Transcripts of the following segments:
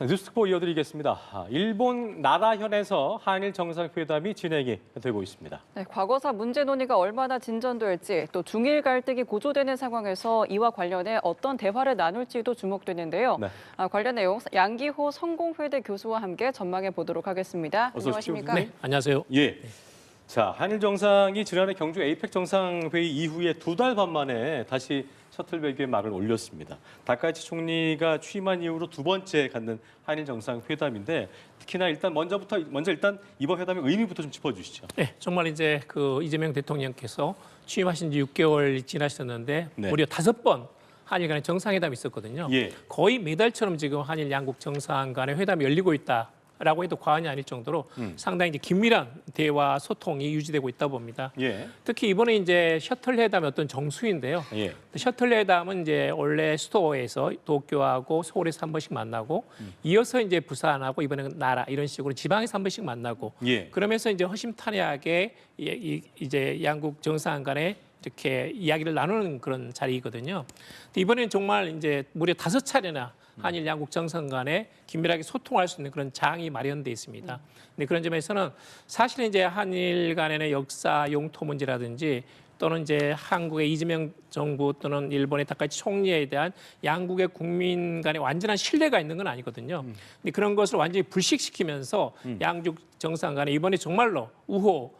뉴스특보 이어드리겠습니다. 일본 나라현에서 한일 정상회담이 진행이 되고 있습니다. 네, 과거사 문제 논의가 얼마나 진전될지 또 중일 갈등이 고조되는 상황에서 이와 관련해 어떤 대화를 나눌지도 주목되는데요. 네. 관련 내용 양기호 성공회대 교수와 함께 전망해 보도록 하겠습니다. 어서 오십시오. 안녕하십니까? 네, 안녕하세요. 예. 자, 한일 정상이 지난해 경주 에이펙 정상회의 이후에 2달 반 만에 다시 셔틀 외교의 말을 올렸습니다. 다카이치 총리가 취임한 이후로 두 번째 갖는 한일 정상회담인데 특히나 먼저 이번 회담의 의미부터 좀 짚어주시죠. 네, 정말 이제 그 이재명 대통령께서 취임하신 지 6개월 지나셨는데 네. 무려 5번 한일 간의 정상회담이 있었거든요. 예. 거의 매달처럼 지금 한일 양국 정상 간의 회담이 열리고 있다. 라고 해도 과언이 아닐 정도로 상당히 이제 긴밀한 대화 소통이 유지되고 있다 봅니다. 예. 특히 이번에 이제 셔틀 회담의 어떤 정수인데요. 예. 셔틀 회담은 이제 원래 수도에서 도쿄하고 서울에서 한 번씩 만나고 이어서 이제 부산하고 이번에는 나라 이런 식으로 지방에서 한 번씩 만나고 예. 그러면서 이제 허심탄회하게 이제 양국 정상 간에 이렇게 이야기를 나누는 그런 자리이거든요. 근데 이번에는 정말 이제 무려 5차례나 한일 양국 정상 간에 긴밀하게 소통할 수 있는 그런 장이 마련돼 있습니다. 근데 그런 점에서는 사실은 이제 한일 간의 역사 용토 문제라든지 또는 이제 한국의 이재명 정부 또는 일본의 다카이치 총리에 대한 양국의 국민 간의 완전한 신뢰가 있는 건 아니거든요. 근데 그런 것을 완전히 불식시키면서 양국 정상 간에 이번에 정말로 우호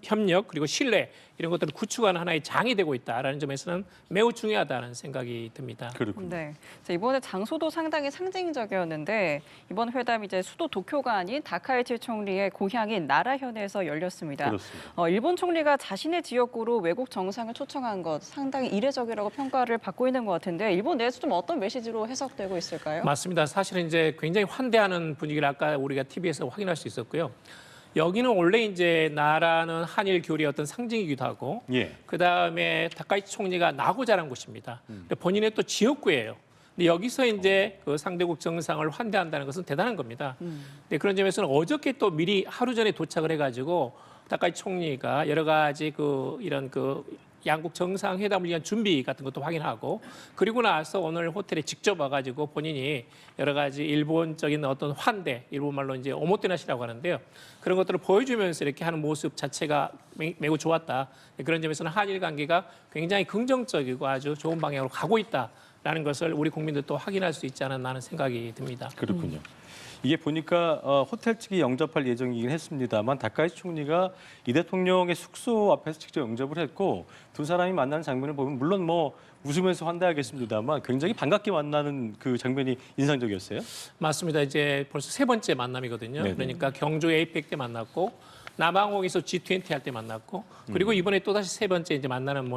협력 그리고 신뢰 이런 것들을 구축하는 하나의 장이 되고 있다라는 점에서는 매우 중요하다는 생각이 듭니다. 그렇군요. 네. 자, 이번에 장소도 상당히 상징적이었는데 이번 회담이 이제 수도 도쿄가 아닌 다카이치 총리의 고향인 나라현에서 열렸습니다. 그렇습니다. 일본 총리가 자신의 지역구로 외국 정상을 초청한 것 상당히 이례적이라고 평가를 받고 있는 것 같은데 일본 내에서 좀 어떤 메시지로 해석되고 있을까요? 맞습니다. 사실은 이제 굉장히 환대하는 분위기를 아까 우리가 TV에서 확인할 수 있었고요. 여기는 원래 이제 나라는 한일 교류의 어떤 상징이기도 하고, 예. 그 다음에 다카이치 총리가 나고 자란 곳입니다. 근데 본인의 또 지역구예요. 근데 여기서 이제 그 상대국 정상을 환대한다는 것은 대단한 겁니다. 근데 그런 점에서는 어저께 또 미리 하루 전에 도착을 해가지고 다카이치 총리가 여러 가지 이런 양국 정상회담을 위한 준비 같은 것도 확인하고 그리고 나서 오늘 호텔에 직접 와가지고 본인이 여러 가지 일본적인 어떤 환대, 일본말로 이제 오모테나시라고 하는데요. 그런 것들을 보여주면서 이렇게 하는 모습 자체가 매우 좋았다. 그런 점에서는 한일 관계가 굉장히 긍정적이고 아주 좋은 방향으로 가고 있다라는 것을 우리 국민들도 확인할 수 있지 않았나 하는 생각이 듭니다. 그렇군요. 이게 보니까 호텔 측이 영접할 예정이긴 했습니다만 다카이치 총리가 이 대통령의 숙소 앞에서 직접 영접을 했고 두 사람이 만나는 장면을 보면 물론 뭐 웃으면서 환대하겠습니다만 굉장히 반갑게 만나는 그 장면이 인상적이었어요. 맞습니다. 이제 벌써 3번째 만남이거든요. 네네. 그러니까 경주 에이펙 때 만났고 남아공에서 G20 할 때 만났고 그리고 이번에 또 다시 3번째 이제 만나는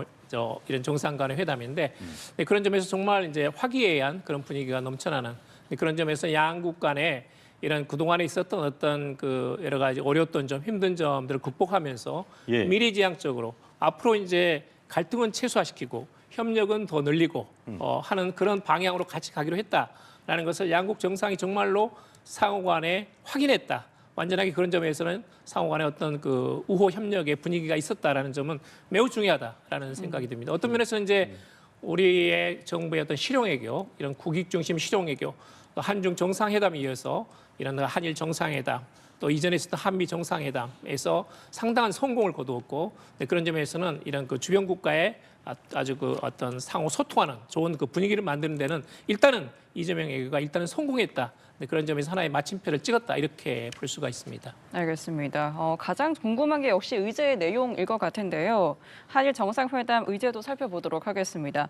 이런 정상 간의 회담인데 네, 그런 점에서 정말 이제 화기애애한 그런 분위기가 넘쳐나는 그런 점에서 양국 간에 이런 그동안에 있었던 어떤 여러 가지 어려웠던 점, 힘든 점들을 극복하면서 예. 미래지향적으로 앞으로 이제 갈등은 최소화시키고 협력은 더 늘리고 하는 그런 방향으로 같이 가기로 했다라는 것을 양국 정상이 정말로 상호간에 확인했다. 완전하게 그런 점에서는 상호간에 어떤 우호 협력의 분위기가 있었다라는 점은 매우 중요하다라는 생각이 듭니다. 어떤 면에서는 이제 우리의 정부의 어떤 실용외교, 이런 국익 중심 실용외교, 또 한중 정상회담에 이어서 이런 한일 정상회담, 또 이전에 있었던 한미 정상회담에서 상당한 성공을 거두었고 그런 점에서는 이런 주변 국가의 아주 어떤 상호 소통하는 좋은 분위기를 만드는 데는 일단은 이재명 외교가 일단은 성공했다. 그런 점에서 하나의 마침표를 찍었다 이렇게 볼 수가 있습니다. 알겠습니다. 가장 궁금한 게 역시 의제의 내용일 것 같은데요. 한일 정상회담 의제도 살펴보도록 하겠습니다.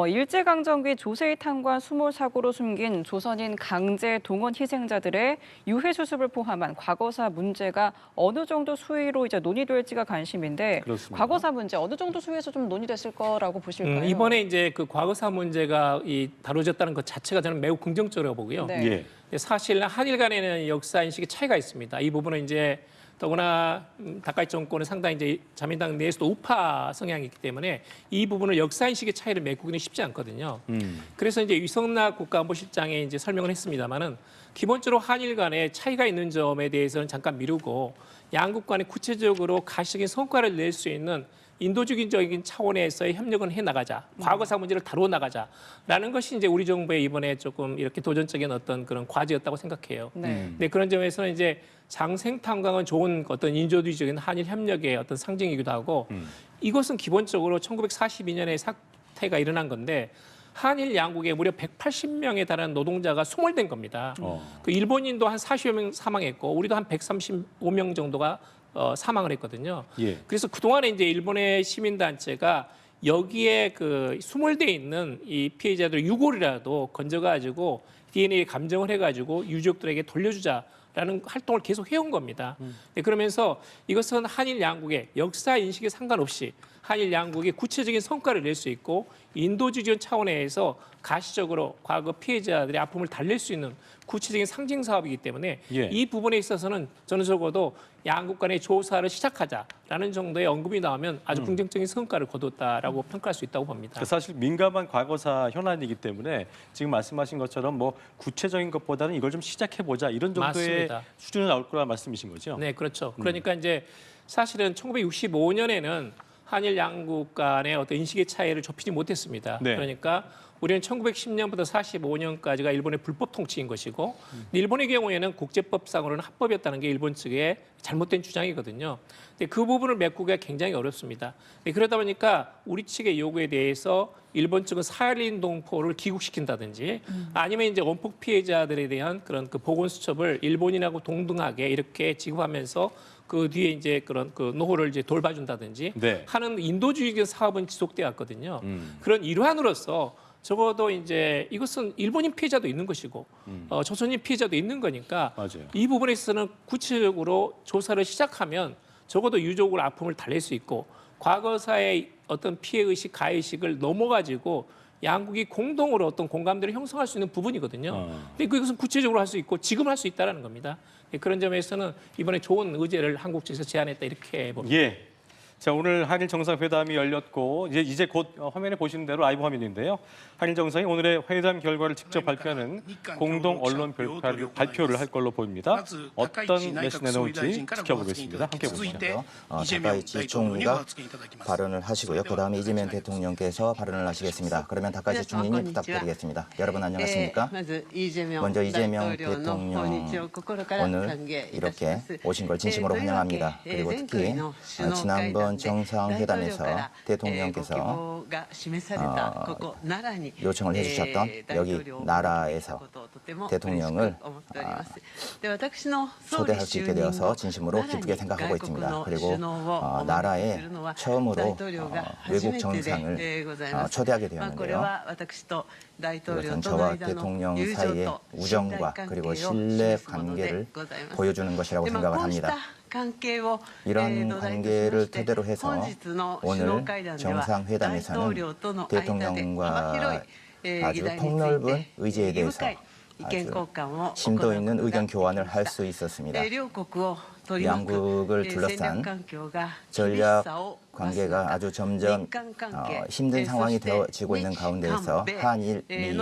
일제강점기 조세희 탄관 수몰 사고로 숨긴 조선인 강제 동원 희생자들의 유해 수습을 포함한 과거사 문제가 어느 정도 수위로 이제 논의될지가 관심인데 그렇습니다. 과거사 문제 어느 정도 수위에서 좀 논의됐을 거라고 보실까요? 이번에 이제 과거사 문제가 다뤄졌다는 것 자체가 저는 매우 긍정적으로 보고요. 네. 예. 사실 한일 간에는 역사 인식의 차이가 있습니다. 이 부분은 이제 더구나 다카이치 정권은 상당히 이제 자민당 내에서도 우파 성향이 있기 때문에 이 부분을 역사 인식의 차이를 메꾸기는 쉽지 않거든요. 그래서 이제 유성락 국가안보실장이 이제 설명을 했습니다만은 기본적으로 한일 간에 차이가 있는 점에 대해서는 잠깐 미루고 양국 간에 구체적으로 가시적인 성과를 낼 수 있는 인도주의적인 차원에서의 협력은 해 나가자, 과거사 문제를 다루어 나가자라는 것이 이제 우리 정부의 이번에 조금 이렇게 도전적인 어떤 그런 과제였다고 생각해요. 네. 네, 그런 점에서는 이제 장생탄광은 좋은 어떤 인도주의적인 한일 협력의 어떤 상징이기도 하고 이것은 기본적으로 1942년에 사태가 일어난 건데 한일 양국에 무려 180명에 달하는 노동자가 소멸된 겁니다. 그 일본인도 한 40여 명 사망했고 우리도 한 135명 정도가 사망을 했거든요. 예. 그래서 그동안에 이제 일본의 시민단체가 여기에 그 수몰돼 있는 이 피해자들 유골이라도 건져가지고 DNA 감정을 해가지고 유족들에게 돌려주자라는 활동을 계속 해온 겁니다. 네, 그러면서 이것은 한일 양국의 역사 인식에 상관없이 한일 양국이 구체적인 성과를 낼 수 있고 인도주의적 차원에서 가시적으로 과거 피해자들의 아픔을 달랠 수 있는 구체적인 상징 사업이기 때문에 예. 이 부분에 있어서는 저는 적어도 양국 간의 조사를 시작하자라는 정도의 언급이 나오면 아주 긍정적인 성과를 거뒀다라고 평가할 수 있다고 봅니다. 사실 민감한 과거사 현안이기 때문에 지금 말씀하신 것처럼 뭐 구체적인 것보다는 이걸 좀 시작해 보자 이런 정도의 맞습니다. 수준이 나올 거란 말씀이신 거죠? 네, 그렇죠. 그러니까 이제 사실은 1965년에는 한일 양국 간의 어떤 인식의 차이를 좁히지 못했습니다. 네. 그러니까 우리는 1910년부터 45년까지가 일본의 불법 통치인 것이고 일본의 경우에는 국제법상으로는 합법이었다는 게 일본 측의 잘못된 주장이거든요. 근데 그 부분을 메꾸기가 굉장히 어렵습니다. 그러다 보니까 우리 측의 요구에 대해서 일본 측은 사할린 동포를 귀국시킨다든지 아니면 이제 원폭 피해자들에 대한 그런 그 보건 수첩을 일본인하고 동등하게 이렇게 지급하면서 그 뒤에 이제 그런 그 노후를 이제 돌봐준다든지 네. 하는 인도주의적 사업은 지속돼 왔거든요. 그런 일환으로서 적어도 이제 이것은 일본인 피해자도 있는 것이고 조선인 피해자도 있는 거니까 맞아요. 이 부분에 있어서는 구체적으로 조사를 시작하면 적어도 유족을 아픔을 달랠 수 있고 과거사의 어떤 피해 의식, 가해 의식을 넘어가지고 양국이 공동으로 어떤 공감대를 형성할 수 있는 부분이거든요. 근데 그것은 구체적으로 할 수 있고 지금 할 수 있다라는 겁니다. 그런 점에서는 이번에 좋은 의제를 한국 측에서 제안했다 이렇게 봅니다. 예. 자, 오늘 한일 정상회담이 열렸고 이제 곧 화면에 보시는 대로 라이브 화면인데요. 한일 정상이 오늘의 회담 결과를 직접 발표하는 공동 언론 발표를 할 걸로 보입니다. 어떤 메시지 내놓을지 지켜보겠습니다. 함께 보시죠. 다카이치 총리가 발언을 하시고요. 그다음에 이재명 대통령께서 발언을 하시겠습니다. 그러면 다카이치 총리님 부탁드리겠습니다. 여러분 안녕하십니까? 먼저 이재명 대통령 오늘 이렇게 오신 걸 진심으로 환영합니다. 그리고 특히 지난번 정상회담에서 대통령께서 요청을 해주셨던 여기 나라에서 대통령을 초대할 수 있게 되어서 진심으로 기쁘게 생각하고 있습니다. 그리고 나라에 처음으로 외국 정상을 초대하게 되었는데요. 이것은 저와 대통령 사이의 우정과 그리고 신뢰 관계를 보여주는 것이라고 생각을 합니다. 이런 관계를 토대로 해서 오늘 정상회담에서는 대통령과 아주 폭넓은 의제에 대해서 아주 심도 있는 의견 교환을 할 수 있었습니다. 양국을 둘러싼 전략 관계가 아주 점점 힘든 상황이 되어지고 있는 가운데에서 한일미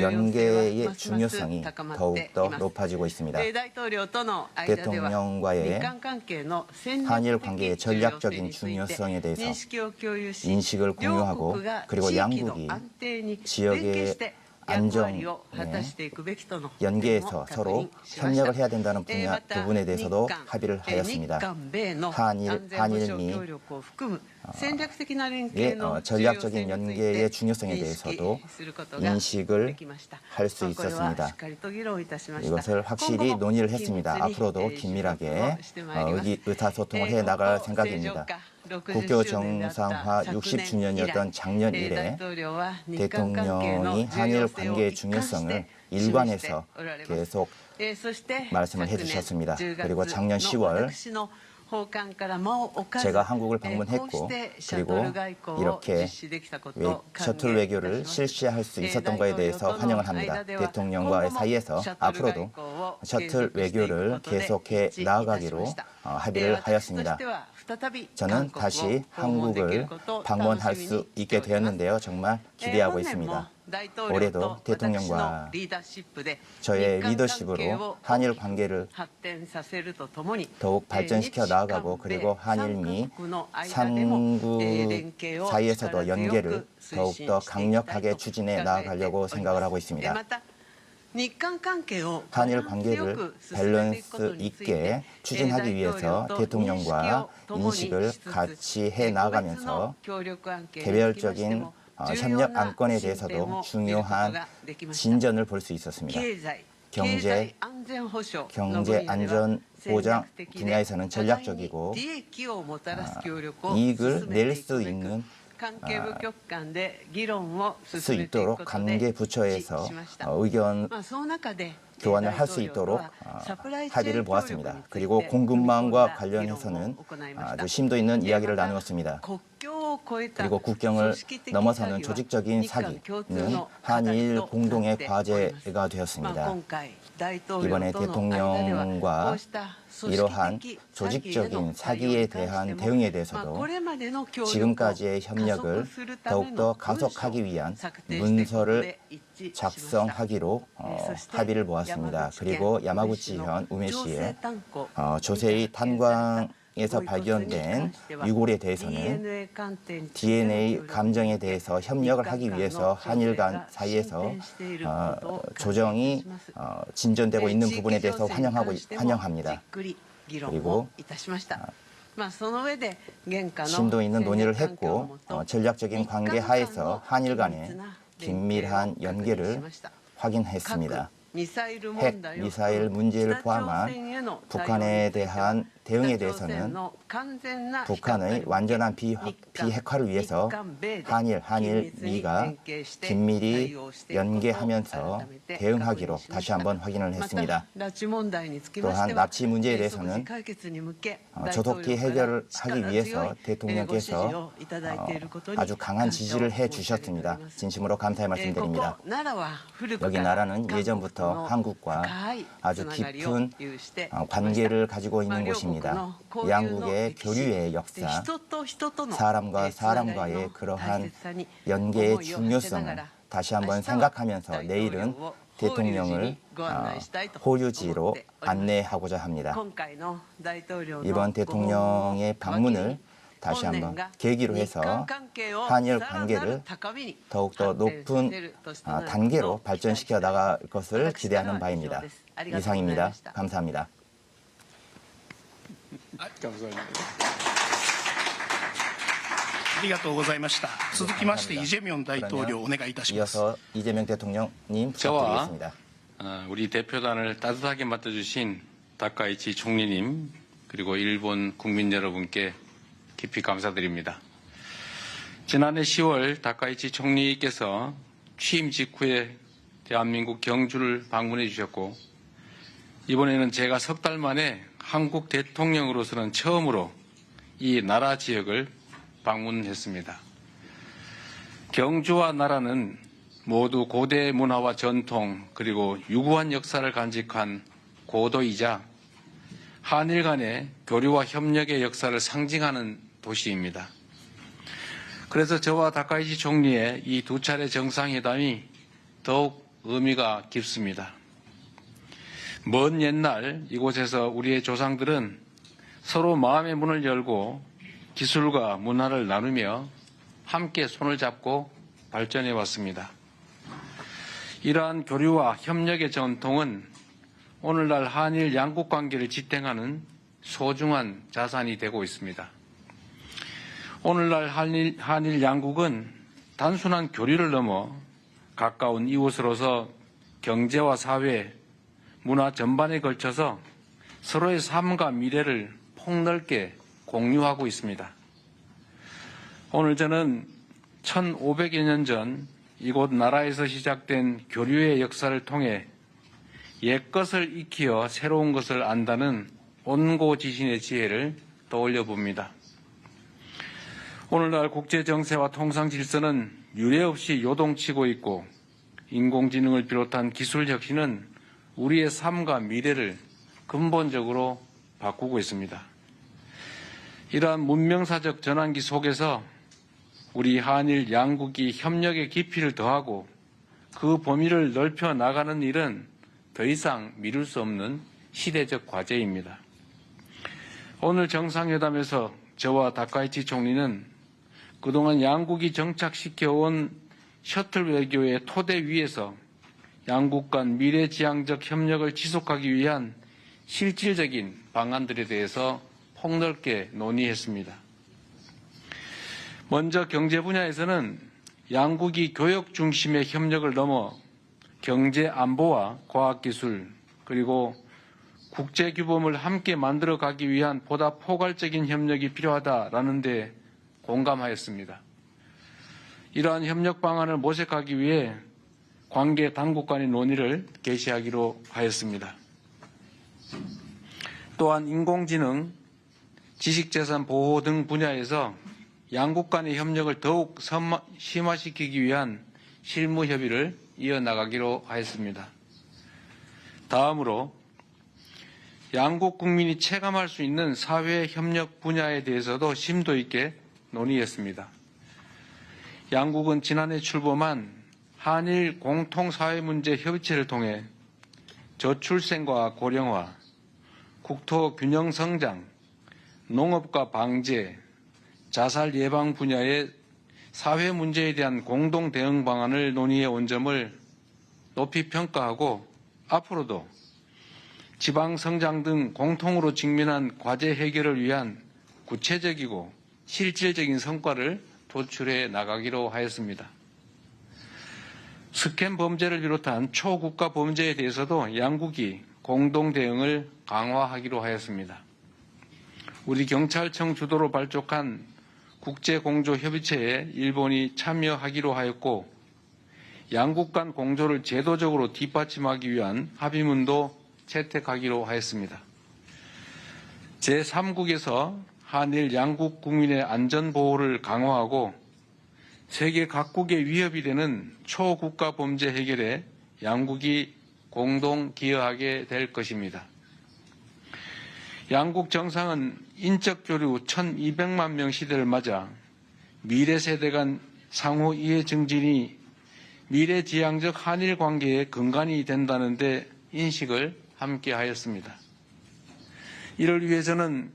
연계의 중요성이 더욱더 높아지고 있습니다. 대통령과의 한일 관계의 전략적인 중요성에 대해서 인식을 공유하고 그리고 양국이 지역의 안정에 연계해서 서로 협력을 해야 된다는 부분에 대해서도 합의를 하였습니다. 한일미 전략적인 연계의 중요성에 대해서서도 인식을 할 수 있었습니다. 이것을 확실히 논의를 했습니다. 앞으로도 긴밀하게 의사소통을 해 나갈 생각입니다. 국교 정상화 60주년이었던 작년 이래 대통령이 한일 관계의 중요성을 일관해서 계속 말씀을 해주셨습니다. 그리고 작년 10월 제가 한국을 방문했고 그리고 이렇게 셔틀 외교를 실시할 수 있었던 것에 대해서 환영을 합니다. 대통령과의 사이에서 앞으로도 셔틀 외교를 계속해 나아가기로 합의를 하였습니다. 저는 다시 한국을 방문할 수 있게 되었는데요. 정말 기대하고 있습니다. 올해도 대통령과 저의 리더십으로 한일 관계를 더욱 발전시켜 나아가고 그리고 한일미 3국 사이에서도 연계를 더욱더 강력하게 추진해 나아가려고 생각을 하고 있습니다. 한일 관계를 밸런스 있게 추진하기 위해서 대통령과 인식을 같이 해 나가면서 개별적인 협력 안건에 대해서도 중요한 진전을 볼 수 있었습니다. 경제 안전 보장 분야에서는 전략적이고 이익을 낼 수 있도록 관계 부처에서 의견 교환을 할 수 있도록 합의를 보았습니다. 그리고 공급망과 관련해서는 아주 심도 있는 이야기를 나누었습니다. 그리고 국경을 넘어서는 조직적인 사기는 한일 공동의 과제가 되었습니다. 이번에 대통령과 이러한 조직적인 사기에 대한 대응에 대해서도 지금까지의 협력을 더욱더 가속하기 위한 문서를 작성하기로 합의를 보았습니다. 그리고 야마구치현 우메시의 조세이 탄광에서 발견된 유골에 대해서는 DNA 감정에 대해서 협력을 하기 위해서 한일 간 사이에서 조정이 진전되고 있는 부분에 대해서 환영합니다. 그리고 심도 있는 논의를 했고 전략적인 관계 하에서 한일 간의 긴밀한 연계를 확인했습니다. 핵 미사일 문제를 포함한 북한에 대한 대응에 대해서는 북한의 완전한 비핵화를 위해서 한일미가 긴밀히 연계하면서 대응하기로 다시 한번 확인을 했습니다. 또한 납치 문제에 대해서는 조속히 해결을 하기 위해서 대통령께서 아주 강한 지지를 해주셨습니다. 진심으로 감사의 말씀드립니다. 여기 나라는 예전부터 한국과 아주 깊은 관계를 가지고 있는 곳입니다. 양국의 교류의 역사, 사람과 사람과의 그러한 연계의 중요성을 다시 한번 생각하면서 내일은 대통령을 호유지로 안내하고자 합니다. 이번 대통령의 방문을 다시 한번 계기로 해서 한일 관계를 더욱더 높은 단계로 발전시켜 나갈 것을 기대하는 바입니다. 이상입니다. 감사합니다. 감사합니다. ありがとうございました。続きましてイ・ジェミョン大統領お願いいたします。 이어서 이재명 대통령님 저와 부탁드리겠습니다. 우리 대표단을 따뜻하게 맡아주신 다카이치 총리님 그리고 일본 국민 여러분께 깊이 감사드립니다. 지난해 10월 다카이치 총리께서 취임 직후에 대한민국 경주를 방문해 주셨고 이번에는 제가 석 달 만에 한국 대통령으로서는 처음으로 이 나라 지역을 방문했습니다. 경주와 나라는 모두 고대 문화와 전통 그리고 유구한 역사를 간직한 고도이자 한일 간의 교류와 협력의 역사를 상징하는 도시입니다. 그래서 저와 다카이치 총리의 이 두 차례 정상회담이 더욱 의미가 깊습니다. 먼 옛날 이곳에서 우리의 조상들은 서로 마음의 문을 열고 기술과 문화를 나누며 함께 손을 잡고 발전해 왔습니다. 이러한 교류와 협력의 전통은 오늘날 한일 양국 관계를 지탱하는 소중한 자산이 되고 있습니다. 오늘날 한일 양국은 단순한 교류를 넘어 가까운 이웃으로서 경제와 사회, 문화 전반에 걸쳐서 서로의 삶과 미래를 폭넓게 공유하고 있습니다. 오늘 저는 1500여 년 전 이곳 나라에서 시작된 교류의 역사를 통해 옛것을 익히어 새로운 것을 안다는 온고지신의 지혜를 떠올려 봅니다. 오늘날 국제정세와 통상질서는 유례없이 요동치고 있고 인공지능을 비롯한 기술 혁신은 우리의 삶과 미래를 근본적으로 바꾸고 있습니다. 이러한 문명사적 전환기 속에서 우리 한일 양국이 협력의 깊이를 더하고 그 범위를 넓혀 나가는 일은 더 이상 미룰 수 없는 시대적 과제입니다. 오늘 정상회담에서 저와 다카이치 총리는 그동안 양국이 정착시켜온 셔틀 외교의 토대 위에서 양국 간 미래지향적 협력을 지속하기 위한 실질적인 방안들에 대해서 폭넓게 논의했습니다. 먼저 경제 분야에서는 양국이 교역 중심의 협력을 넘어 경제 안보와 과학기술 그리고 국제규범을 함께 만들어가기 위한 보다 포괄적인 협력이 필요하다라는 데 공감하였습니다. 이러한 협력 방안을 모색하기 위해 관계 당국 간의 논의를 개시하기로 하였습니다. 또한 인공지능, 지식재산 보호 등 분야에서 양국 간의 협력을 더욱 심화시키기 위한 실무 협의를 이어나가기로 하였습니다. 다음으로 양국 국민이 체감할 수 있는 사회 협력 분야에 대해서도 심도 있게 논의했습니다. 양국은 지난해 출범한 한일 공통사회문제 협의체를 통해 저출생과 고령화, 국토 균형 성장, 농업과 방제, 자살 예방 분야의 사회 문제에 대한 공동 대응 방안을 논의해 온 점을 높이 평가하고 앞으로도 지방 성장 등 공통으로 직면한 과제 해결을 위한 구체적이고 실질적인 성과를 도출해 나가기로 하였습니다. 스캔 범죄를 비롯한 초국가 범죄에 대해서도 양국이 공동 대응을 강화하기로 하였습니다. 우리 경찰청 주도로 발족한 국제공조협의체에 일본이 참여하기로 하였고 양국 간 공조를 제도적으로 뒷받침하기 위한 합의문도 채택하기로 하였습니다. 제3국에서 한일 양국 국민의 안전보호를 강화하고 세계 각국의 위협이 되는 초국가 범죄 해결에 양국이 공동 기여하게 될 것입니다. 양국 정상은 인적 교류 1200만 명 시대를 맞아 미래 세대 간 상호 이해 증진이 미래지향적 한일 관계의 근간이 된다는 데 인식을 함께 하였습니다. 이를 위해서는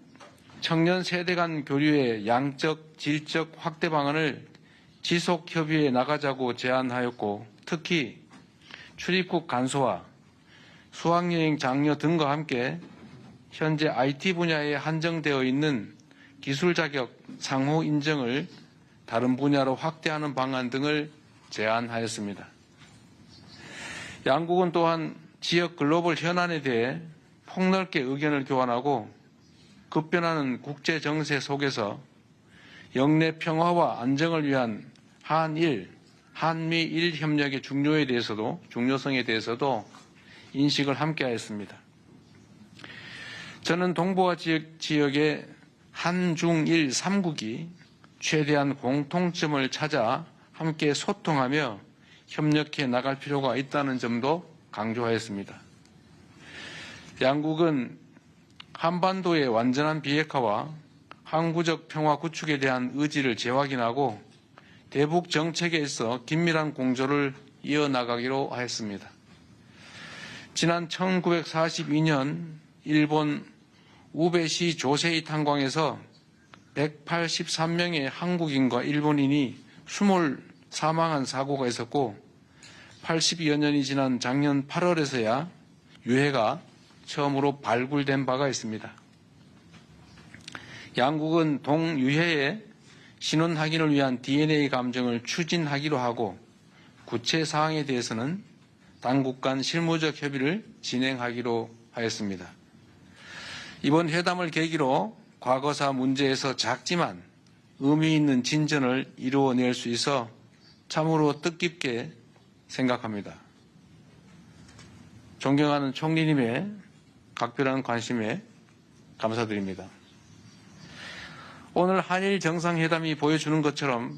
청년 세대 간 교류의 양적, 질적 확대 방안을 지속 협의해 나가자고 제안하였고 특히 출입국 간소화, 수학여행 장려 등과 함께 현재 IT 분야에 한정되어 있는 기술 자격 상호 인정을 다른 분야로 확대하는 방안 등을 제안하였습니다. 양국은 또한 지역 글로벌 현안에 대해 폭넓게 의견을 교환하고 급변하는 국제 정세 속에서 영내 평화와 안정을 위한 한일, 한미일 협력의 중요성에 대해서도 인식을 함께 하였습니다. 저는 동북아 지역의 한중일 3국이 최대한 공통점을 찾아 함께 소통하며 협력해 나갈 필요가 있다는 점도 강조하였습니다. 양국은 한반도의 완전한 비핵화와 항구적 평화 구축에 대한 의지를 재확인하고 대북 정책에 있어 긴밀한 공조를 이어나가기로 하였습니다. 지난 1942년 일본 우베시 조세이 탄광에서 183명의 한국인과 일본인이 수몰 사망한 사고가 있었고 80여 년이 지난 작년 8월에서야 유해가 처음으로 발굴된 바가 있습니다. 양국은 동유해의 신원 확인을 위한 DNA 감정을 추진하기로 하고 구체 사항에 대해서는 당국 간 실무적 협의를 진행하기로 하였습니다. 이번 회담을 계기로 과거사 문제에서 작지만 의미 있는 진전을 이루어낼 수 있어 참으로 뜻깊게 생각합니다. 존경하는 총리님의 각별한 관심에 감사드립니다. 오늘 한일 정상회담이 보여주는 것처럼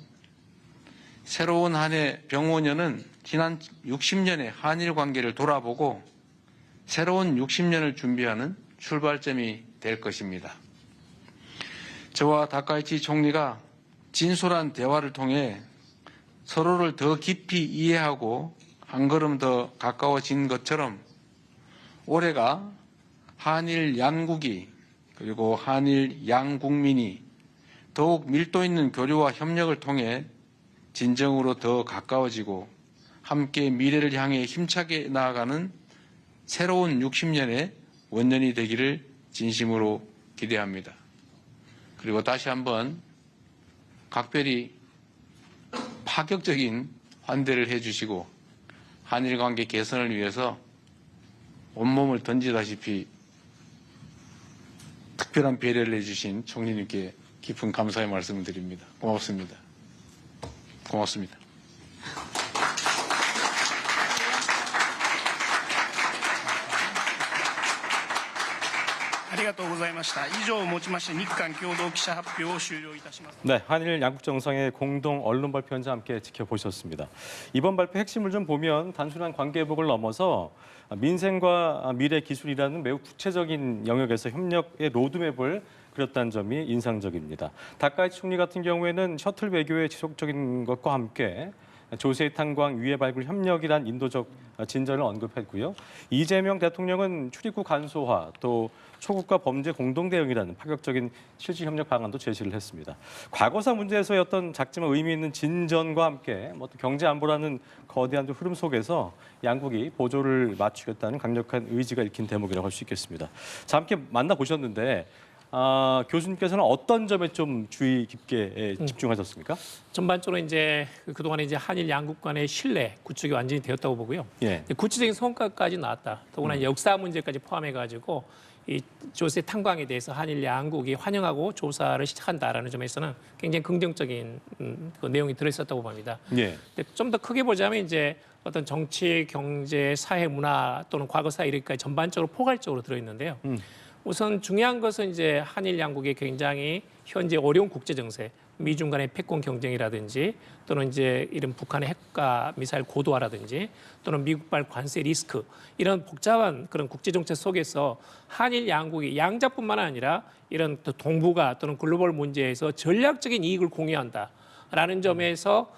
새로운 한 해 병5년은 지난 60년의 한일 관계를 돌아보고 새로운 60년을 준비하는 출발점이 될 것입니다. 저와 다카이치 총리가 진솔한 대화를 통해 서로를 더 깊이 이해하고 한 걸음 더 가까워진 것처럼 올해가 한일 양국이 그리고 한일 양국민이 더욱 밀도 있는 교류와 협력을 통해 진정으로 더 가까워지고 함께 미래를 향해 힘차게 나아가는 새로운 60년의 원년이 되기를 진심으로 기대합니다. 그리고 다시 한번 각별히 파격적인 환대를 해주시고 한일 관계 개선을 위해서 온몸을 던지다시피 특별한 배려를 해주신 총리님께 깊은 감사의 말씀을 드립니다. 고맙습니다. 고맙습니다. ありがとうございました。以上をもちまして日韓共同記者発表を終了いたします。 네, 한일 양국 정상의 공동 언론 발표 현장 함께 지켜보셨습니다. 이번 발표 핵심을 좀 보면 단순한 관계 회복을 넘어서 민생과 미래 기술이라는 매우 구체적인 영역에서 협력의 로드맵을 그렸다는 점이 인상적입니다. 다카이치 총리 같은 경우에는 셔틀 외교의 지속적인 것과 함께 조세의 탄광, 유해 발굴 협력이란 인도적 진전을 언급했고요. 이재명 대통령은 출입국 간소화, 또 초국가 범죄 공동 대응이라는 파격적인 실질 협력 방안도 제시를 했습니다. 과거사 문제에서의 어떤 작지만 의미 있는 진전과 함께 또 경제 안보라는 거대한 흐름 속에서 양국이 보조를 맞추겠다는 강력한 의지가 읽힌 대목이라고 할 수 있겠습니다. 자, 함께 만나보셨는데 교수님께서는 어떤 점에 좀 주의 깊게 집중하셨습니까? 전반적으로 이제 그동안에 이제 한일 양국 간의 신뢰 구축이 완전히 되었다고 보고요. 예. 구체적인 성과까지 나왔다. 더구나 역사 문제까지 포함해가지고 이 조세 탄광에 대해서 한일 양국이 환영하고 조사를 시작한다라는 점에서는 굉장히 긍정적인 그 내용이 들어있었다고 봅니다. 예. 좀 더 크게 보자면 이제 어떤 정치, 경제, 사회, 문화 또는 과거사 이렇게까지 전반적으로 포괄적으로 들어있는데요. 우선 중요한 것은 이제 한일 양국이 굉장히 현재 어려운 국제 정세, 미중 간의 패권 경쟁이라든지 또는 이제 이런 북한의 핵과 미사일 고도화라든지 또는 미국발 관세 리스크 이런 복잡한 그런 국제 정책 속에서 한일 양국이 양자뿐만 아니라 이런 또 동북아 또는 글로벌 문제에서 전략적인 이익을 공유한다라는 점에서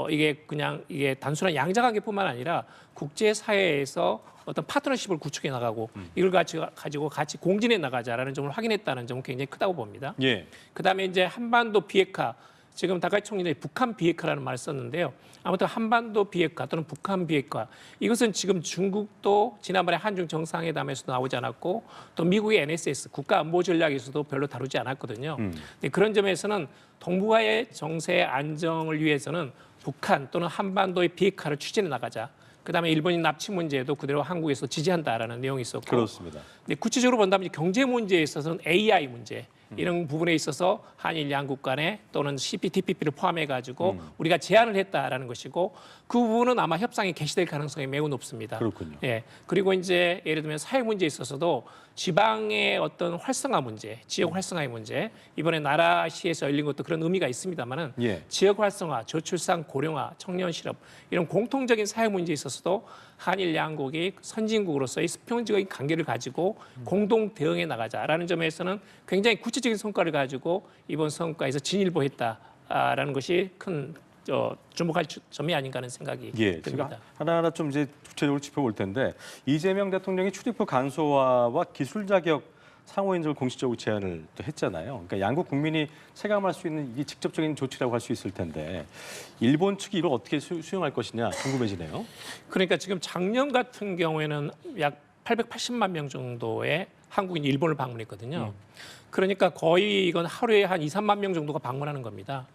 이게 단순한 양자 관계뿐만 아니라 국제 사회에서 어떤 파트너십을 구축해 나가고 이걸 가지고 같이 공진해 나가자라는 점을 확인했다는 점은 굉장히 크다고 봅니다. 예. 그다음에 이제 한반도 비핵화, 지금 다카이치 총리는 북한 비핵화라는 말을 썼는데요. 아무튼 한반도 비핵화 또는 북한 비핵화, 이것은 지금 중국도 지난번에 한중 정상회담에서도 나오지 않았고 또 미국의 NSS 국가안보전략에서도 별로 다루지 않았거든요. 근데 그런 점에서는 동북아의 정세 안정을 위해서는 북한 또는 한반도의 비핵화를 추진해 나가자. 그다음에 일본인 납치 문제도 그대로 한국에서 지지한다라는 내용이 있었고, 그렇습니다. 근데 구체적으로 본다면 경제 문제에 있어서는 AI 문제 이런 부분에 있어서 한일 양국 간에 또는 CPTPP를 포함해 가지고 우리가 제안을 했다라는 것이고 그 부분은 아마 협상이 개시될 가능성이 매우 높습니다. 그렇군요. 예. 그리고 이제 예를 들면 사회 문제에 있어서도 지방의 어떤 활성화 문제, 지역 활성화의 문제, 이번에 나라시에서 열린 것도 그런 의미가 있습니다만은 예. 지역 활성화, 저출산 고령화, 청년 실업 이런 공통적인 사회 문제에 있어서도 한일 양국이 선진국으로서의 수평적인 관계를 가지고 공동 대응해 나가자라는 점에서는 굉장히 구체적인 성과를 가지고 이번 성과에서 진일보했다라는 것이 큰 주목할 점이 아닌가 하는 생각이 예, 듭니다. 제가 하나하나 좀 이제 구체적으로 짚어볼 텐데 이재명 대통령이 출입국 간소화와 기술 자격 상호 인정을 공식적으로 제안을 또 했잖아요. 그러니까 양국 국민이 체감할 수 있는 이게 직접적인 조치라고 할 수 있을 텐데 일본 측이 이걸 어떻게 수용할 것이냐 궁금해지네요. 그러니까 지금 작년 같은 경우에는 약 880만 명 정도의 한국인이 일본을 방문했거든요. 그러니까 거의 이건 하루에 한 2, 3만 명 정도가 방문하는 겁니다.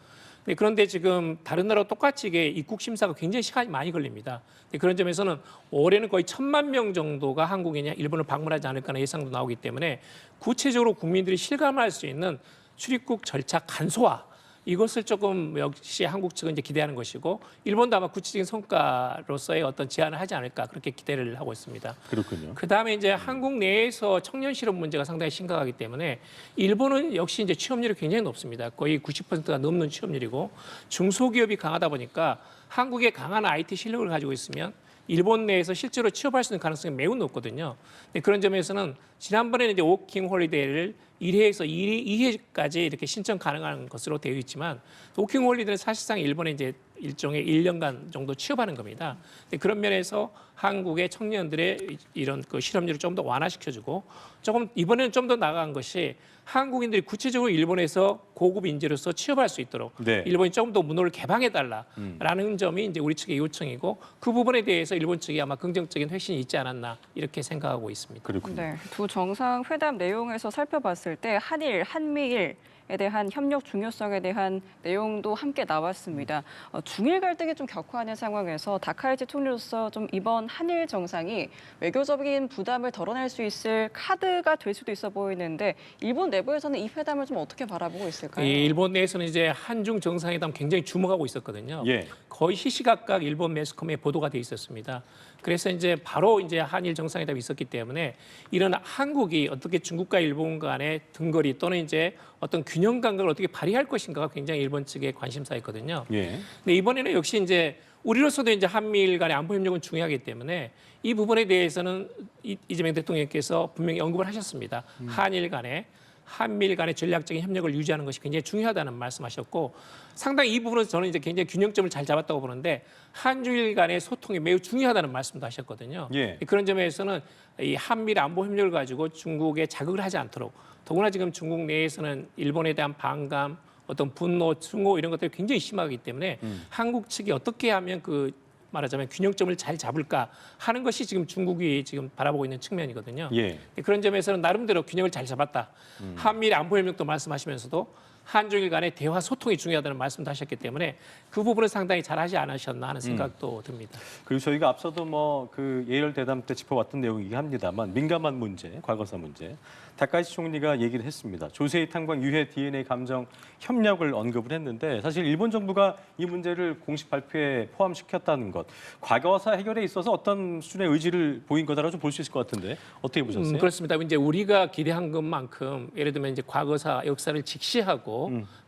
그런데 지금 다른 나라와 똑같이 이게 입국 심사가 굉장히 시간이 많이 걸립니다. 그런 점에서는 올해는 거의 1,000만 명 정도가 한국인이 일본을 방문하지 않을까 하는 예상도 나오기 때문에 구체적으로 국민들이 실감할 수 있는 출입국 절차 간소화 이것을 조금 역시 한국 측은 이제 기대하는 것이고 일본도 아마 구체적인 성과로서의 어떤 제안을 하지 않을까 그렇게 기대를 하고 있습니다. 그렇군요. 그다음에 이제 한국 내에서 청년 실업 문제가 상당히 심각하기 때문에 일본은 역시 이제 취업률이 굉장히 높습니다. 거의 90%가 넘는 취업률이고 중소기업이 강하다 보니까 한국의 강한 IT 실력을 가지고 있으면 일본 내에서 실제로 취업할 수 있는 가능성이 매우 높거든요. 근데 그런 점에서는 지난번에는 이제 워킹 홀리데이를 1회에서 2회까지 이렇게 신청 가능한 것으로 되어 있지만 워킹 홀리데이는 사실상 일본에 이제 일종의 1년간 정도 취업하는 겁니다. 근데 그런 면에서 한국의 청년들의 이런 그 실업률을 좀 더 완화시켜주고 조금 이번에는 좀 더 나아간 것이 한국인들이 구체적으로 일본에서 고급 인재로서 취업할 수 있도록 네. 일본이 좀 더 문호를 개방해달라라는 점이 이제 우리 측의 요청이고 그 부분에 대해서 일본 측이 아마 긍정적인 회신이 있지 않았나 이렇게 생각하고 있습니다. 그렇군요. 네, 두 정상 회담 내용에서 살펴봤을 때 한일, 한미일에 대한 협력 중요성에 대한 내용도 함께 나왔습니다. 중일 갈등이 좀 격화하는 상황에서 다카이치 총리로서 좀 이번 한일 정상이 외교적인 부담을 덜어낼 수 있을 카드가 될 수도 있어 보이는데 일본 내부에서는 이 회담을 좀 어떻게 바라보고 있을까요? 이 일본 내에서는 이제 한중 정상회담 굉장히 주목하고 있었거든요. 예. 거의 시시각각 일본 매스컴에 보도가 돼 있었습니다. 그래서 이제 바로 이제 한일 정상회담이 있었기 때문에 이런 한국이 어떻게 중국과 일본 간의 등거리 또는 이제 어떤 균형 감각을 어떻게 발휘할 것인가가 굉장히 일본 측의 관심사였거든요. 예. 근데 이번에는 역시 이제 우리로서도 이제 한미일 간의 안보 협력은 중요하기 때문에 이 부분에 대해서는 이재명 대통령께서 분명히 언급을 하셨습니다. 한미일 간의 전략적인 협력을 유지하는 것이 굉장히 중요하다는 말씀하셨고 상당히 이 부분은 저는 이제 굉장히 균형점을 잘 잡았다고 보는데 한중일 간의 소통이 매우 중요하다는 말씀도 하셨거든요. 예. 그런 점에서는 이 한미일 안보 협력을 가지고 중국에 자극을 하지 않도록 더구나 지금 중국 내에서는 일본에 대한 반감, 어떤 분노, 증오 이런 것들이 굉장히 심하기 때문에 한국 측이 어떻게 하면 그 말하자면 균형점을 잘 잡을까 하는 것이 지금 중국이 지금 바라보고 있는 측면이거든요. 예. 그런 점에서는 나름대로 균형을 잘 잡았다. 한미일 안보 협력도 말씀하시면서도 한중일 간의 대화 소통이 중요하다는 말씀도 하셨기 때문에 그 부분은 상당히 잘하지 않으셨나 하는 생각도 듭니다. 그리고 저희가 앞서도 뭐 그 예열 대담 때 짚어왔던 내용이긴 합니다만 민감한 문제, 과거사 문제, 다카이치 총리가 얘기를 했습니다. 조세이 탄광 유해 DNA 감정 협력을 언급을 했는데 사실 일본 정부가 이 문제를 공식 발표에 포함시켰다는 것, 과거사 해결에 있어서 어떤 수준의 의지를 보인 거다라고 좀 볼 수 있을 것 같은데 어떻게 보셨어요? 그렇습니다. 이제 우리가 기대한 것만큼 예를 들면 이제 과거사 역사를 직시하고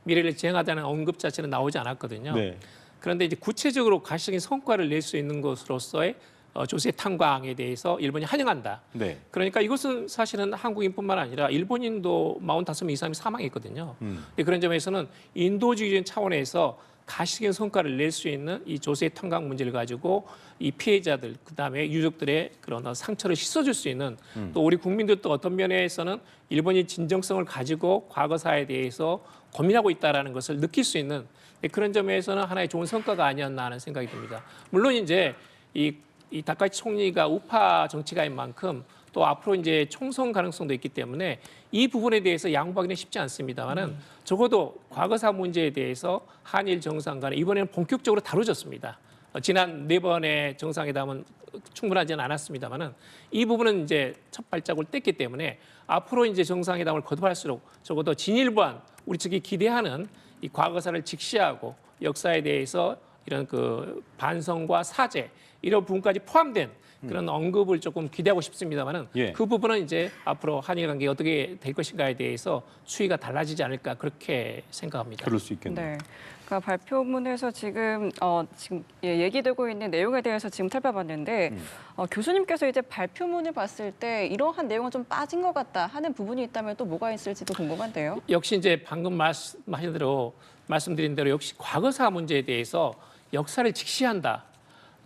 미래를 지향하자는 언급 자체는 나오지 않았거든요. 네. 그런데 이제 구체적으로 가시적인 성과를 낼 수 있는 것으로서의 조세 탄광에 대해서 일본이 환영한다. 네. 그러니까 이것은 사실은 한국인뿐만 아니라 일본인도 45명 이상이 사망했거든요. 근데 그런 점에서는 인도주의적인 차원에서 가시적인 성과를 낼 수 있는 이 조세 탄광 문제를 가지고 이 피해자들 그다음에 유족들의 그런 상처를 씻어줄 수 있는 또 우리 국민들도 어떤 면에서는 일본이 진정성을 가지고 과거사에 대해서 고민하고 있다라는 것을 느낄 수 있는 그런 점에서는 하나의 좋은 성과가 아니었나 하는 생각이 듭니다. 물론 이제 이 다카이치 총리가 우파 정치가인 만큼 또 앞으로 이제 총선 가능성도 있기 때문에 이 부분에 대해서 양보하기는 쉽지 않습니다만은 적어도 과거사 문제에 대해서 한일 정상 간에 이번에는 본격적으로 다뤄졌습니다. 지난 4번의 정상회담은 충분하지는 않았습니다만은 이 부분은 이제 첫 발자국을 뗐기 때문에 앞으로 이제 정상회담을 거듭할수록 적어도 진일보한 우리 측이 기대하는 이 과거사를 직시하고 역사에 대해서 이런 그 반성과 사죄 이런 부분까지 포함된 그런 언급을 조금 기대하고 싶습니다만은 예. 그 부분은 이제 앞으로 한일 관계가 어떻게 될 것인가에 대해서 추이가 달라지지 않을까 그렇게 생각합니다. 그럴 수 있겠네요. 네. 그러니까 발표문에서 지금 얘기되고 있는 내용에 대해서 지금 살펴봤는데 교수님께서 이제 발표문을 봤을 때 이러한 내용은 좀 빠진 것 같다 하는 부분이 있다면 또 뭐가 있을지도 궁금한데요. 역시 이제 방금 말씀드린 대로 역시 과거사 문제에 대해서 역사를 직시한다.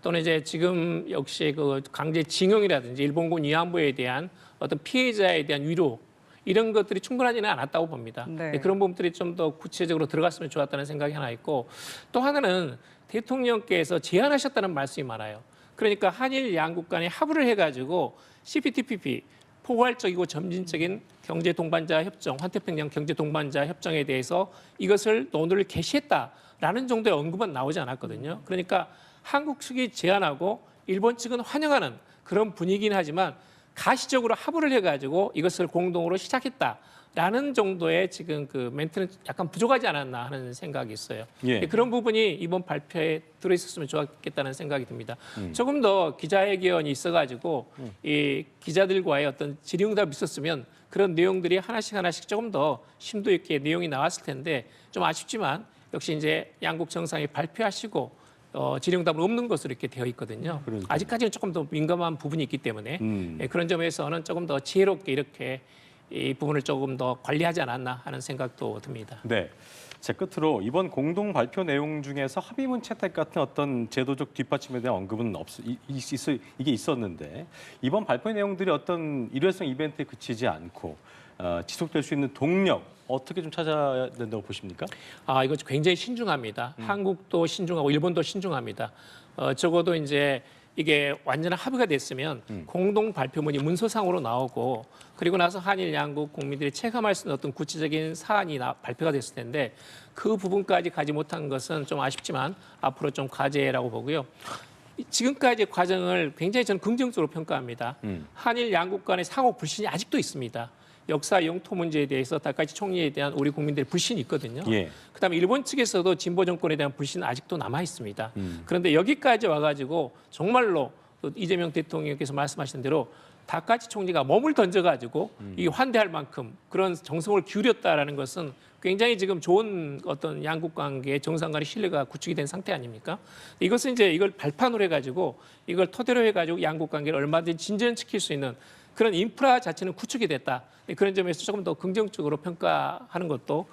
또는 이제 지금 역시 그 강제징용이라든지 일본군 위안부에 대한 어떤 피해자에 대한 위로 이런 것들이 충분하지는 않았다고 봅니다. 네. 그런 부분들이 좀 더 구체적으로 들어갔으면 좋았다는 생각이 하나 있고 또 하나는 대통령께서 제안하셨다는 말씀이 많아요. 그러니까 한일 양국 간에 합의를 해가지고 CPTPP 포괄적이고 점진적인 경제 동반자 협정, 환태평양 경제 동반자 협정에 대해서 이것을 논의를 개시했다라는 정도의 언급은 나오지 않았거든요. 그러니까 한국 측이 제안하고 일본 측은 환영하는 그런 분위기긴 하지만 가시적으로 합의를 해가지고 이것을 공동으로 시작했다라는 정도의 지금 그 멘트는 약간 부족하지 않았나 하는 생각이 있어요. 예. 그런 부분이 이번 발표에 들어있었으면 좋았겠다는 생각이 듭니다. 조금 더 기자회견이 있어가지고 이 기자들과의 어떤 질의응답이 있었으면 그런 내용들이 하나씩 조금 더 심도 있게 내용이 나왔을 텐데 좀 아쉽지만 역시 이제 양국 정상이 발표하시고 질의응답은 없는 것으로 이렇게 되어 있거든요. 그러니까요. 아직까지는 조금 더 민감한 부분이 있기 때문에 음. 그런 점에서는 조금 더 지혜롭게 이렇게 이 부분을 조금 더 관리하지 않았나 하는 생각도 듭니다. 네. 제 끝으로 이번 공동 발표 내용 중에서 합의문 채택 같은 어떤 제도적 뒷받침에 대한 언급은 이게 있었는데 이번 발표 내용들이 어떤 일회성 이벤트에 그치지 않고 지속될 수 있는 동력 어떻게 좀 찾아야 된다고 보십니까? 이거 굉장히 신중합니다. 한국도 신중하고 일본도 신중합니다. 적어도 이제 이게 완전한 합의가 됐으면 공동 발표문이 문서상으로 나오고 그리고 나서 한일 양국 국민들이 체감할 수 있는 어떤 구체적인 사안이 발표가 됐을 텐데 그 부분까지 가지 못한 것은 좀 아쉽지만 앞으로 좀 과제라고 보고요. 지금까지 과정을 굉장히 저는 긍정적으로 평가합니다. 한일 양국 간의 상호 불신이 아직도 있습니다. 역사 영토 문제에 대해서 다카이치 총리에 대한 우리 국민들의 불신이 있거든요. 예. 그다음에 일본 측에서도 진보 정권에 대한 불신은 아직도 남아 있습니다. 그런데 여기까지 와가지고 정말로 이재명 대통령께서 말씀하신 대로 다카이치 총리가 몸을 던져가지고 이 환대할 만큼 그런 정성을 기울였다라는 것은 굉장히 지금 좋은 어떤 양국 관계의 정상 간의 신뢰가 구축이 된 상태 아닙니까? 이것은 이제 이걸 발판으로 해가지고 이걸 토대로 해가지고 양국 관계를 얼마든지 진전시킬 수 있는 그런 인프라 자체는 구축이 됐다. 그런 점에서 조금 더 긍정적으로 평가하는 것도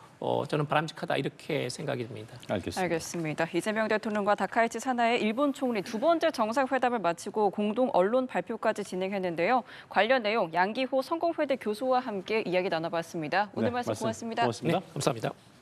저는 바람직하다 이렇게 생각이 듭니다. 알겠습니다. 이재명 대통령과 다카이치 사나이 일본 총리 두 번째 정상회담을 마치고 공동 언론 발표까지 진행했는데요. 관련 내용 양기호 성공회대 교수와 함께 이야기 나눠봤습니다. 오늘 말씀 고맙습니다. 고맙습니다. 네, 감사합니다.